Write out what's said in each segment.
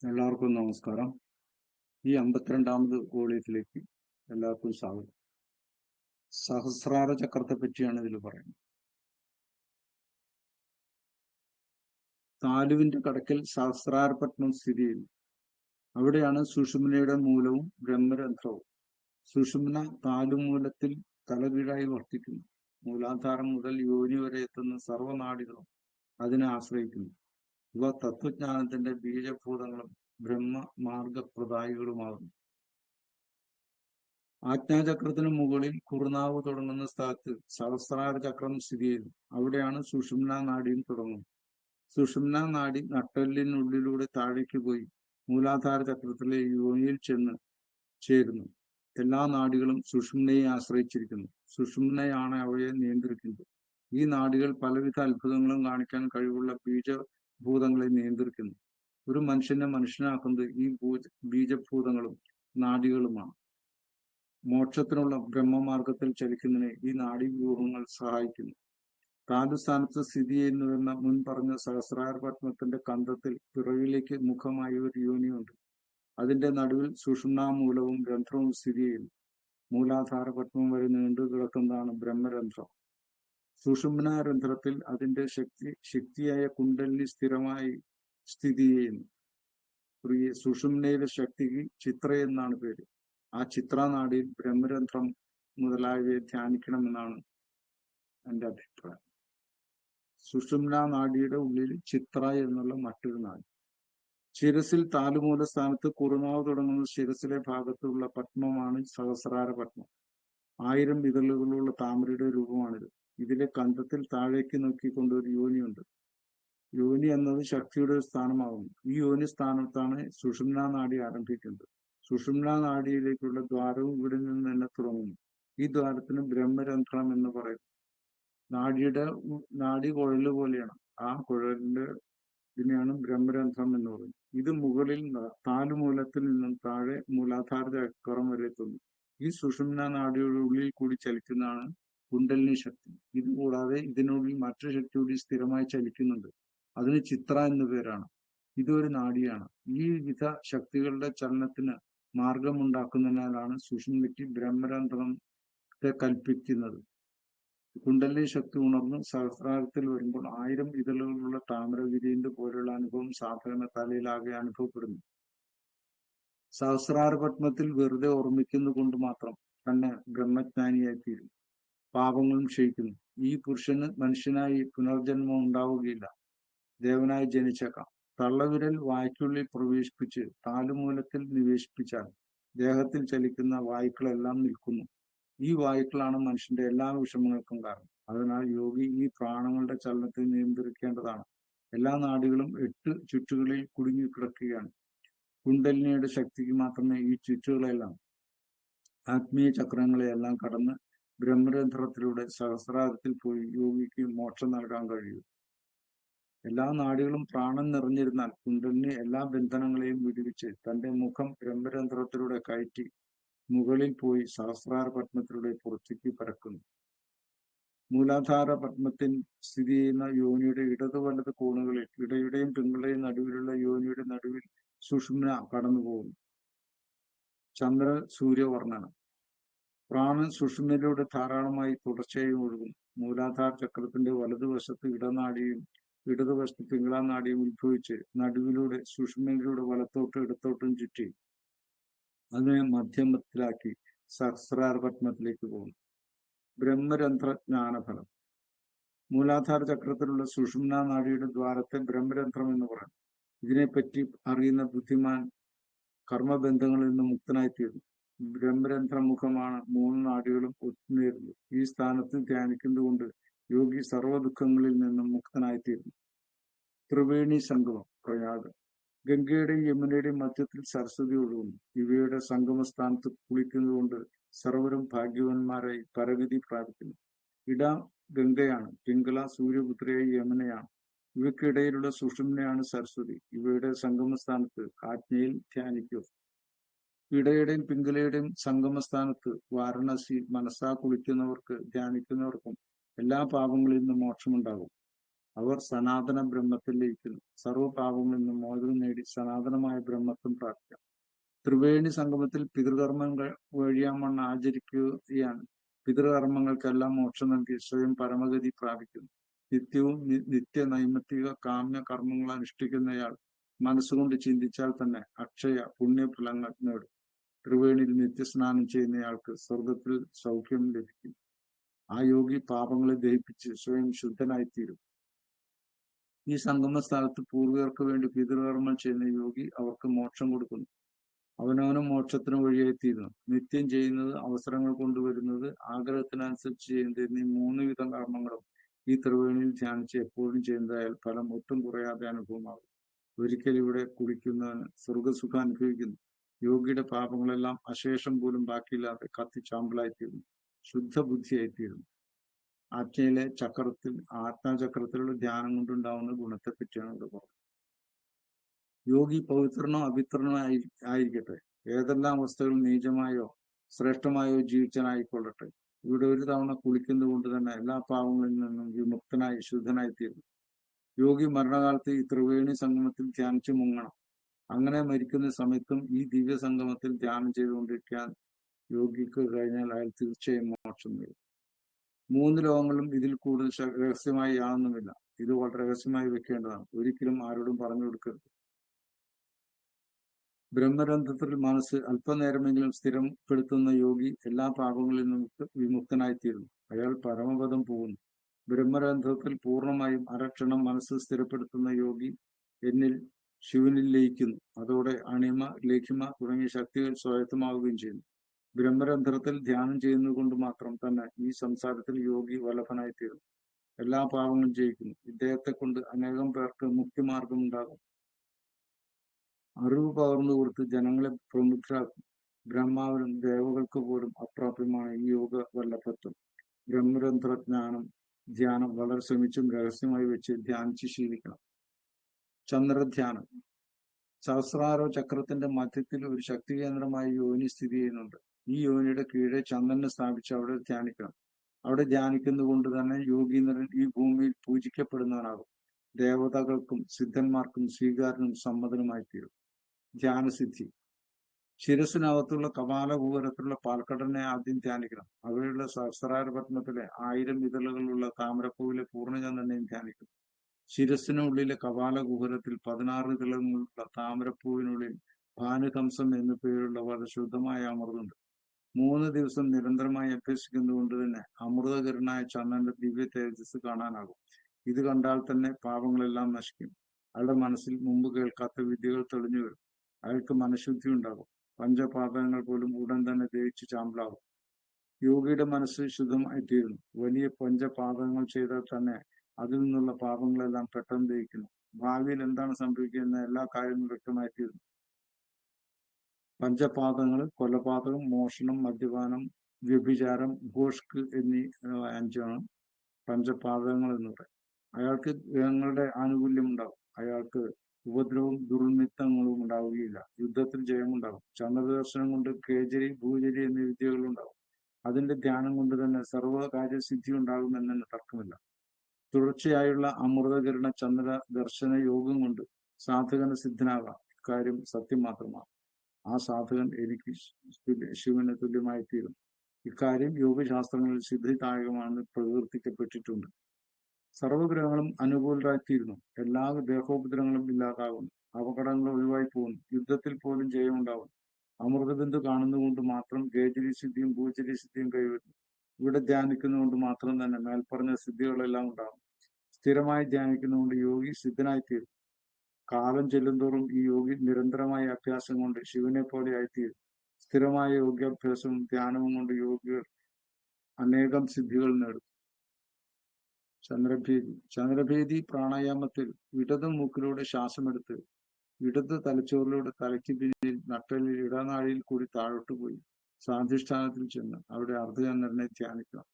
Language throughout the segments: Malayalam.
എല്ലാവർക്കും നമസ്കാരം. ഈ 52ാമത് വോളിയത്തിലേക്ക് എല്ലാവർക്കും സ്വാഗതം. സഹസ്രാര ചക്രത്തെ പറ്റിയാണ് ഇതിൽ പറയുന്നത്. താലുവിന്റെ കടക്കൽ സഹസ്രാര പത്മം സ്ഥിതി ചെയ്യുന്നു. അവിടെയാണ് സുഷുമ്നയുടെ മൂലവും ബ്രഹ്മരന്ധ്രവും. സുഷുമ്ന താലുമൂലത്തിൽ തലകീഴായി വർത്തിക്കുന്നു. മൂലാധാരം മുതൽ യോനി വരെ എത്തുന്ന സർവനാഡികളും അതിനെ ആശ്രയിക്കുന്നു. ഇവ തത്വജ്ഞാനത്തിന്റെ ബീജഭൂതങ്ങളും ബ്രഹ്മമാർഗപ്രദായികളുമാകുന്നു. ആജ്ഞാചക്രത്തിന് മുകളിൽ കുറുനാവ് തുടങ്ങുന്ന സ്ഥലത്ത് സഹസ്രാര ചക്രം സ്ഥിതി ചെയ്യുന്നു. അവിടെയാണ് സുഷുമ്നാ നാഡിയും തുടങ്ങുന്നത്. സുഷുമ്നാ നാഡി നട്ടെല്ലിനുള്ളിലൂടെ താഴേക്ക് പോയി മൂലാധാര ചക്രത്തിലെ യോനിയിൽ ചെന്ന് ചേരുന്നു. എല്ലാ നാഡികളും സുഷുമ്നയെ ആശ്രയിച്ചിരിക്കുന്നു. സുഷുമ്നയാണ് അവയെ നിയന്ത്രിക്കുന്നത്. ഈ നാഡികൾ പലവിധ അത്ഭുതങ്ങളും കാണിക്കാൻ കഴിവുള്ള ബീജഭൂതങ്ങളെ നിയന്ത്രിക്കുന്നു. ഒരു മനുഷ്യനെ മനുഷ്യനാക്കുന്നത് ഈ ബീജഭൂതങ്ങളും നാഡികളുമാണ്. മോക്ഷത്തിനുള്ള ബ്രഹ്മമാർഗത്തിൽ ചലിക്കുന്നതിന് ഈ നാഡീവ്യൂഹങ്ങൾ സഹായിക്കുന്നു. താലുസ്ഥാനത്ത് സ്ഥിതി ചെയ്യുന്നുവെന്ന മുൻ പറഞ്ഞ സഹസ്രാര പത്മത്തിന്റെ കന്ധത്തിൽ പിറവിലേക്ക് മുഖമായി ഒരു യോനിയുണ്ട്. അതിന്റെ നടുവിൽ സുഷുമ്നാമൂലവും രന്ധ്രവും സ്ഥിതി ചെയ്യുന്നു. മൂലാധാര പത്മം വരെ നീണ്ടു കിടക്കുന്നതാണ് ബ്രഹ്മരന്ധ്രം. സുഷുമ്നാരന്ധ്രത്തിൽ അതിന്റെ ശക്തിയായ കുണ്ടലിനി സ്ഥിരമായി സ്ഥിതി ചെയ്യുന്നു. സുഷുമ്നയിലെ ശക്തിക്ക് ചിത്ര എന്നാണ് പേര്. ആ ചിത്രാനാഡിയിൽ ബ്രഹ്മരന്ധ്രം മുതലായവയെ ധ്യാനിക്കണമെന്നാണ് എൻ്റെ അഭിപ്രായം. സുഷുമ്നാ നാഡിയുടെ ഉള്ളിൽ ചിത്ര എന്നുള്ള മറ്റൊരു നാഡി. ശിരസിൽ താലുമൂല സ്ഥാനത്ത് കുറുനാവ് തുടങ്ങുന്ന ശിരസിലെ ഭാഗത്തുള്ള പത്മമാണ് സഹസ്രാര പത്മം. 1000 ഇതളുകളുള്ള താമരയുടെ രൂപമാണിത്. ഇതിലെ കന്ധത്തിൽ താഴേക്ക് നോക്കിക്കൊണ്ട് ഒരു യോനിയുണ്ട്. യോനി എന്നത് ശക്തിയുടെ ഒരു സ്ഥാനമാകുന്നു. ഈ യോനി സ്ഥാനത്താണ് സുഷുമ്നാ നാഡി ആരംഭിക്കുന്നത്. സുഷുമ്നാ നാഡിയിലേക്കുള്ള ദ്വാരവും ഇവിടെ നിന്ന് തന്നെ തുടങ്ങുന്നു. ഈ ദ്വാരത്തിന് ബ്രഹ്മരന്ധ്രം എന്ന് പറയും. നാഡി കുഴല് പോലെയാണ്. ആ കുഴലിന്റെ ഇതിനെയാണ് ബ്രഹ്മരന്ധ്രം എന്ന് പറയുന്നത്. ഇത് മുകളിൽ താലുമൂലത്തിൽ നിന്നും താഴെ മൂലാധാര ചക്രം വരെ എത്തുന്നു. ഈ സുഷുമ്നാ നാഡിയുടെ ഉള്ളിൽ കൂടി ചലിക്കുന്നതാണ് കുണ്ടലിനി ശക്തി. ഇതുകൂടാതെ ഇതിനുള്ളിൽ മറ്റൊരു ശക്തി കൂടി സ്ഥിരമായി ചലിക്കുന്നുണ്ട്. അതിന് ചിത്ര എന്നു പേരാണ്. ഇതൊരു നാഡിയാണ്. ഈ വിധ ശക്തികളുടെ ചലനത്തിന് മാർഗമുണ്ടാക്കുന്നതിനാലാണ് സുഷുമ്നയ്ക്ക് ബ്രഹ്മരന്ധ്രത്തെ കൽപ്പിക്കുന്നത്. കുണ്ടലിനി ശക്തി ഉണർന്ന് സഹസ്രാരത്തിൽ വരുമ്പോൾ 1000 ഇതളുകളുള്ള താമര വിരിയുന്നത് പോലുള്ള അനുഭവം സാധാരണ തലയിലാകെ അനുഭവപ്പെടുന്നു. സഹസ്രാര പത്മത്തിൽ വെറുതെ ഓർമ്മിക്കുന്നത് കൊണ്ട് മാത്രം തന്നെ ബ്രഹ്മജ്ഞാനിയായിത്തീരും. പാപങ്ങളും ക്ഷയിക്കുന്നു. ഈ പുരുഷന് മനുഷ്യനായി പുനർജന്മം ഉണ്ടാവുകയില്ല. ദേവനായി ജനിച്ചേക്കാം. തള്ളവിരൽ വായ്ക്കുള്ളിൽ പ്രവേശിപ്പിച്ച് താലുമൂലത്തിൽ നിവേശിപ്പിച്ചാൽ ദേഹത്തിൽ ചലിക്കുന്ന വായുക്കളെല്ലാം നിൽക്കുന്നു. ഈ വായുക്കളാണ് മനുഷ്യന്റെ എല്ലാ വിഷമങ്ങൾക്കും കാരണം. അതിനാൽ യോഗി ഈ പ്രാണങ്ങളുടെ ചലനത്തെ നിയന്ത്രിക്കേണ്ടതാണ്. എല്ലാ നാഡികളും 8 ചുറ്റുകളിൽ കുടുങ്ങിക്കിടക്കുകയാണ്. കുണ്ടലിനിയുടെ ശക്തിക്ക് മാത്രമേ ഈ ചുറ്റുകളെല്ലാം ആത്മീയ ചക്രങ്ങളെയെല്ലാം കടന്ന് ബ്രഹ്മരന്ധ്രത്തിലൂടെ സഹസ്രാരത്തിൽ പോയി യോഗിക്ക് മോക്ഷം നൽകാൻ കഴിയൂ. എല്ലാ നാഡികളും പ്രാണൻ നിറഞ്ഞിരുന്നാൽ കുണ്ടലിനി എല്ലാ ബന്ധനങ്ങളെയും വിടുവിച്ച് തന്റെ മുഖം ബ്രഹ്മരന്ധ്രത്തിലൂടെ കയറ്റി മുകളിൽ പോയി സഹസ്രാര പത്മത്തിലൂടെ പുറത്തേക്ക് പരക്കുന്നു. മൂലാധാര പത്മത്തിൽ സ്ഥിതി ചെയ്യുന്ന യോനിയുടെ ഇടതു വലത് കോണുകളിൽ ഇടയുടെയും പിങ്ങളുടെയും നടുവിലുള്ള യോനിയുടെ നടുവിൽ സുഷുമ്ന കടന്നു പോകുന്നു. ചന്ദ്ര സൂര്യവർണ്ണനം. പ്രാണൻ സുഷുമ്നയിലൂടെ ധാരാളമായി തുടർച്ചയായി ഒഴുകുന്നു. മൂലാധാര ചക്രത്തിന്റെ വലതുവശത്ത് ഇടനാഡിയും ഇടതുവശത്ത് പിങ്ങളാ നാഡിയും ഉത്ഭവിച്ച് നടുവിലൂടെ സുഷുമ്നയിലൂടെ വലത്തോട്ടും ഇടത്തോട്ടും ചുറ്റി അതിനെ മധ്യമത്തിലാക്കി സഹസ്രാര പത്മത്തിലേക്ക് പോകുന്നു. ബ്രഹ്മരന്ധ്ര ജ്ഞാനഫലം. മൂലാധാര ചക്രത്തിലുള്ള സുഷുമ്നാ നാഡിയുടെ ദ്വാരത്തെ ബ്രഹ്മരന്ധ്രം എന്ന് പറയും. ഇതിനെപ്പറ്റി അറിയുന്ന ബുദ്ധിമാൻ കർമ്മബന്ധങ്ങളിൽ നിന്ന് മുക്തനായിത്തീരുന്നു. ബ്രഹ്മരന്ധ്രമുഖമാണ് 3 നാഡികളും ഒത്തുനേരുന്നത്. ഈ സ്ഥാനത്ത് ധ്യാനിക്കുന്നതുകൊണ്ട് യോഗി സർവ്വ ദുഃഖങ്ങളിൽ നിന്നും മുക്തനായിത്തീരുന്നു. ത്രിവേണി സംഗമം. പ്രയാഗം. ഗംഗയുടെയും യമുനയുടെയും മധ്യത്തിൽ സരസ്വതി ഒഴുകുന്നു. ഇവയുടെ സംഗമസ്ഥാനത്ത് കുളിക്കുന്നതുകൊണ്ട് സർവരും ഭാഗ്യവാന്മാരായി പരഗതി പ്രാപിക്കുന്നു. ഗംഗയാണ്. പിംഗള സൂര്യപുത്രിയായ യമുനയാണ്. ഇവയ്ക്കിടയിലുള്ള സുഷുമ്നയാണ് സരസ്വതി. ഇവയുടെ സംഗമസ്ഥാനത്ത് ആജ്ഞയിൽ ധ്യാനിക്കുക. ഇടയുടെയും പിംഗലയുടെയും സംഗമസ്ഥാനത്ത് വാരണാസി മനസ്സാ കുളിക്കുന്നവർക്ക് ധ്യാനിക്കുന്നവർക്കും എല്ലാ പാപങ്ങളിൽ നിന്നും മോക്ഷമുണ്ടാകും. അവർ സനാതന ബ്രഹ്മത്തിൽ ലയിക്കുന്നു. സർവ്വ പാപങ്ങളിൽ നിന്നും മോചനം നേടി സനാതനമായ ബ്രഹ്മത്വം പ്രാപിക്കാം. ത്രിവേണി സംഗമത്തിൽ പിതൃകർമ്മങ്ങൾ വഴിയാമണ്ണം ആചരിക്കുകയാണ്. പിതൃകർമ്മങ്ങൾക്കെല്ലാം മോക്ഷം നൽകി സ്വയം പരമഗതി പ്രാപിക്കുന്നു. നിത്യവും നിത്യ നൈമിത്തിക കാമ്യ കർമ്മങ്ങൾ അനുഷ്ഠിക്കുന്നയാൾ മനസ്സുകൊണ്ട് ചിന്തിച്ചാൽ തന്നെ അക്ഷയ പുണ്യഫലങ്ങൾ നേടും. ത്രിവേണിയിൽ നിത്യസ്നാനം ചെയ്യുന്നയാൾക്ക് സ്വർഗത്തിൽ സൗഖ്യം ലഭിക്കും. ആ യോഗി പാപങ്ങളെ ദഹിപ്പിച്ച് സ്വയം ശുദ്ധനായിത്തീരും. ഈ സംഗമ സ്ഥലത്ത് പൂർവികർക്ക് വേണ്ടി പിതൃകർമ്മം ചെയ്യുന്ന യോഗി അവർക്ക് മോക്ഷം കൊടുക്കുന്നു. അവനവനും മോക്ഷത്തിന് വഴിയായിത്തീരുന്നു. നിത്യം ചെയ്യുന്നത്, അവസരങ്ങൾ കൊണ്ടുവരുന്നത്, ആഗ്രഹത്തിനനുസരിച്ച് ചെയ്യുന്നത് എന്നീ 3 വിധം കർമ്മങ്ങളും ഈ ത്രിവേണിയിൽ ധ്യാനിച്ച് എപ്പോഴും ചെയ്യുന്നതായാൽ ഫലം ഒട്ടും കുറയാതെ അനുഭവമാകും. ഒരിക്കൽ ഇവിടെ കുളിക്കുന്നവന് സ്വർഗസുഖം അനുഭവിക്കുന്നു. യോഗിയുടെ പാപങ്ങളെല്ലാം അശേഷം പോലും ബാക്കിയില്ലാതെ കത്തിച്ചാമ്പലായിത്തീരുന്നു. ശുദ്ധബുദ്ധിയായിത്തീരുന്നു. ആത്മാചക്രത്തിലുള്ള ധ്യാനം കൊണ്ടുണ്ടാവുന്ന ഗുണത്തെ പറ്റിയാണ് ഇവിടെ പറയുന്നത്. യോഗി പവിത്രനോ അപവിത്രനോ ആയിരിക്കട്ടെ, ഏതെല്ലാം അവസ്ഥകൾ നീചമായോ ശ്രേഷ്ഠമായോ ജീവിച്ചനായിക്കൊള്ളട്ടെ, ഇവിടെ ഒരു തവണ കുളിക്കുന്നത് കൊണ്ട് തന്നെ എല്ലാ പാവങ്ങളിൽ നിന്നും വിമുക്തനായി ശുദ്ധനായി തീർന്നു. യോഗി മരണകാലത്ത് ഈ ത്രിവേണി സംഗമത്തിൽ ധ്യാനിച്ച് മുങ്ങണം. അങ്ങനെ മരിക്കുന്ന സമയത്തും ഈ ദിവ്യ സംഗമത്തിൽ ധ്യാനം ചെയ്തുകൊണ്ടിരിക്കാൻ യോഗിക്ക് കഴിഞ്ഞാൽ അയാൾ തീർച്ചയായും മോക്ഷം നേടും. 3 ലോകങ്ങളും ഇതിൽ കൂടുതൽ രഹസ്യമായി യാതൊന്നുമില്ല. ഇത് വളരെ രഹസ്യമായി വെക്കേണ്ടതാണ്. ഒരിക്കലും ആരോടും പറഞ്ഞു കൊടുക്കരുത്. ബ്രഹ്മരന്ധ്രത്തിൽ മനസ്സ് അല്പനേരമെങ്കിലും സ്ഥിരപ്പെടുത്തുന്ന യോഗി എല്ലാ പാപങ്ങളിൽ നിന്നും വിമുക്തനായിത്തീരുന്നു. അയാൾ പരമപദം പോകുന്നു. ബ്രഹ്മരന്ധ്രത്തിൽ പൂർണ്ണമായും അരക്ഷണം മനസ്സ് സ്ഥിരപ്പെടുത്തുന്ന യോഗി എന്നിൽ ശിവനിൽ ലയിക്കുന്നു. അതോടെ അണിമ, ലഘിമ തുടങ്ങിയ ശക്തികൾ സ്വായത്തമാവുകയും ചെയ്യുന്നു. ബ്രഹ്മരന്ധ്രത്തിൽ ധ്യാനം ചെയ്യുന്നത് കൊണ്ട് മാത്രം തന്നെ ഈ സംസാരത്തിൽ യോഗി വല്ലഭനായിത്തീരുന്നു. എല്ലാ പാപങ്ങളും ജയിക്കുന്നു. ഇദ്ദേഹത്തെ കൊണ്ട് അനേകം പേർക്ക് മുക്തിമാർഗം ഉണ്ടാകും. അറിവ് പകർന്നു കൊടുത്ത് ജനങ്ങളെ പ്രമുഖരാക്കും. ബ്രഹ്മാവിനും ദേവകൾക്ക് പോലും അപ്രാപ്യമാണ് ഈ യോഗ വല്ലഭത്വം. ബ്രഹ്മരന്ധ്ര ധ്യാനം വളരെ ശ്രമിച്ചും രഹസ്യമായി വെച്ച് ധ്യാനിച്ച് ശീലിക്കണം. ചന്ദ്രധ്യാനം. സഹസ്രാര ചക്രത്തിന്റെ മധ്യത്തിൽ ഒരു ശക്തി കേന്ദ്രമായി യോനി സ്ഥിതി ചെയ്യുന്നുണ്ട്. ഈ യോനിയുടെ കീഴെ ചന്ദ്രനെ സ്ഥാപിച്ച് അവിടെ ധ്യാനിക്കണം. അവിടെ ധ്യാനിക്കുന്നത് കൊണ്ട് തന്നെ യോഗീന്ദ്രൻ ഈ ഭൂമിയിൽ പൂജിക്കപ്പെടുന്നവനാകും. ദേവതകൾക്കും സിദ്ധന്മാർക്കും സ്വീകാരനും സമ്മതനുമായി തീരും. ധ്യാനസിദ്ധി. ശിരസിനകത്തുള്ള കപാലഭൂവരത്തിലുള്ള പാൽക്കടലിനെ ആദ്യം ധ്യാനിക്കണം. അവിടെയുള്ള സഹസ്രാരപത്മത്തിലെ 1000 ഇതളുകളുള്ള താമരപ്പൂവിലെ പൂർണ്ണചന്ദ്രനെയും ധ്യാനിക്കണം. ശിരസിനുള്ളിലെ കപാലകുഹരത്തിൽ 16 ഇതളുകളുള്ള താമരപ്പൂവിനുള്ളിൽ ഭാനുഹംസം എന്നു പേരുള്ള വളരെ ശുദ്ധമായ അമൃതുണ്ട്. 3 ദിവസം നിരന്തരമായി അഭ്യസിക്കുന്നതുകൊണ്ട് തന്നെ അമൃതകരനായ ചന്ദ്രന്റെ ദിവ്യ തേജസ് കാണാനാകും. ഇത് കണ്ടാൽ തന്നെ പാപങ്ങളെല്ലാം നശിക്കും. അയാളുടെ മനസ്സിൽ മുമ്പ് കേൾക്കാത്ത വിദ്യകൾ തെളിഞ്ഞു വരും. അയാൾക്ക് മനഃശുദ്ധി ഉണ്ടാകും. പഞ്ചപാതകങ്ങൾ പോലും ഉടൻ തന്നെ ദഹിച്ച് ചാമ്പലാകും. യോഗിയുടെ മനസ്സ് ശുദ്ധമായിത്തീരുന്നു. വലിയ പഞ്ചപാതകങ്ങൾ ചെയ്താൽ തന്നെ അതിൽ നിന്നുള്ള പാപങ്ങളെല്ലാം പെട്ടെന്ന് ദഹിക്കുന്നു. ഭാവിയിൽ എന്താണ് സംഭവിക്കുന്ന എല്ലാ കാര്യങ്ങളും വ്യക്തമായിത്തീരുന്നു. പഞ്ചപാതകങ്ങൾ കൊലപാതകം, മോഷണം, മദ്യപാനം, വ്യഭിചാരം, ഭോഷ്ക് എന്നീ 5 പഞ്ചപാതകങ്ങൾ എന്ന് പറയും. അയാൾക്ക് ഗ്രഹങ്ങളുടെ ആനുകൂല്യം ഉണ്ടാകും. അയാൾക്ക് ഉപദ്രവവും ദുർനിമിത്തങ്ങളും ഉണ്ടാവുകയില്ല. യുദ്ധത്തിൽ ജയമുണ്ടാകും. ചന്ദ്രദർശനം കൊണ്ട് കേജരി, ഭൂജരി എന്നീ വിദ്യകളുണ്ടാകും. അതിന്റെ ധ്യാനം കൊണ്ട് തന്നെ സർവകാര്യസിദ്ധി ഉണ്ടാകുമെന്നു തർക്കമില്ല. തുടർച്ചയായുള്ള അമൃതകിരണ ചന്ദ്ര ദർശന യോഗം കൊണ്ട് സാധകന് സിദ്ധനാകാം. ഇക്കാര്യം സത്യം മാത്രമാണ്. ആ സാധകൻ എനിക്ക് ശിവന് തുല്യമായി തീരും. ഇക്കാര്യം യോഗശാസ്ത്രങ്ങളിൽ സിദ്ധിദായകമാണെന്ന് പ്രകീർത്തിക്കപ്പെട്ടിട്ടുണ്ട്. സർവഗ്രഹങ്ങളും അനുകൂലരായിത്തീരുന്നു. എല്ലാ ദേഹോപദ്രവങ്ങളും ഇല്ലാതാകുന്നു. അപകടങ്ങൾ ഒഴിവായി പോകുന്നു. യുദ്ധത്തിൽ പോലും ജയമുണ്ടാകുന്നു. അമൃതബിന്ദു കാണുന്നതുകൊണ്ട് മാത്രം കേജരി സിദ്ധിയും ഭൂചരി സിദ്ധിയും കൈവരുന്നു. ഇവിടെ ധ്യാനിക്കുന്നതുകൊണ്ട് മാത്രം തന്നെ മേൽപ്പറഞ്ഞ സിദ്ധികളെല്ലാം ഉണ്ടാകും. സ്ഥിരമായി ധ്യാനിക്കുന്നതുകൊണ്ട് യോഗി സിദ്ധനായിത്തീരും. കാലം ചെല്ലുന്തോറും ഈ യോഗി നിരന്തരമായ അഭ്യാസം കൊണ്ട് ശിവനെ പോലെ ആയിത്തീരും. സ്ഥിരമായ യോഗാഭ്യാസവും ധ്യാനവും കൊണ്ട് യോഗികൾ അനേകം സിദ്ധികൾ നേടും. ചന്ദ്രഭേദി പ്രാണായാമത്തിൽ ഇടതു മൂക്കിലൂടെ ശ്വാസമെടുത്ത് ഇടത് തലച്ചോറിലൂടെ തലയ്ക്ക് പിന്നിൽ നട്ടലിൽ ഇടനാഴിയിൽ കൂടി താഴോട്ട് പോയി സ്വാധിഷ്ഠാനത്തിൽ ചെന്ന് അവിടെ അർദ്ധചന്ദ്രനെ ധ്യാനിക്കണം.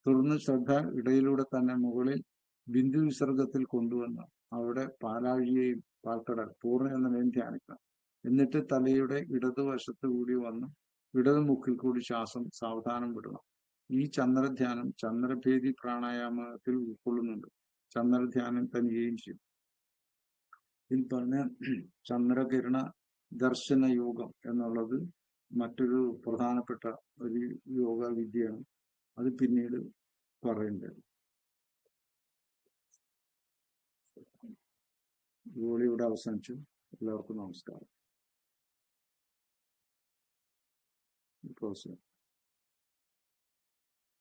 തുടർന്ന് ശ്രദ്ധ ഇടയിലൂടെ തന്നെ മുകളിൽ ബിന്ദു വിസർഗത്തിൽ കൊണ്ടുവന്ന് അവിടെ പാലാഴിയെയും പാൽക്കടൽ പൂർണ്ണചന്ദ്രനെയും ധ്യാനിക്കണം. എന്നിട്ട് തലയുടെ ഇടതുവശത്ത് കൂടി വന്ന് ഇടതു മൂക്കിൽ കൂടി ശ്വാസം സാവധാനം വിടണം. ഈ ചന്ദ്രധ്യാനം ചന്ദ്രഭേദി പ്രാണായാമത്തിൽ ഉൾക്കൊള്ളുന്നുണ്ട്. ചന്ദ്രധ്യാനം തനിയുകയും ചെയ്യും. ഇതിൽ പറഞ്ഞ ചന്ദ്രകിരണ ദർശന യോഗം എന്നുള്ളത് മറ്റൊരു പ്രധാനപ്പെട്ട ഒരു യോഗ വിദ്യയാണ്. അത് പിന്നീട് പറയേണ്ടത്. ഇതുപോലെ ഇവിടെ അവസാനിച്ചു. എല്ലാവർക്കും നമസ്കാരം.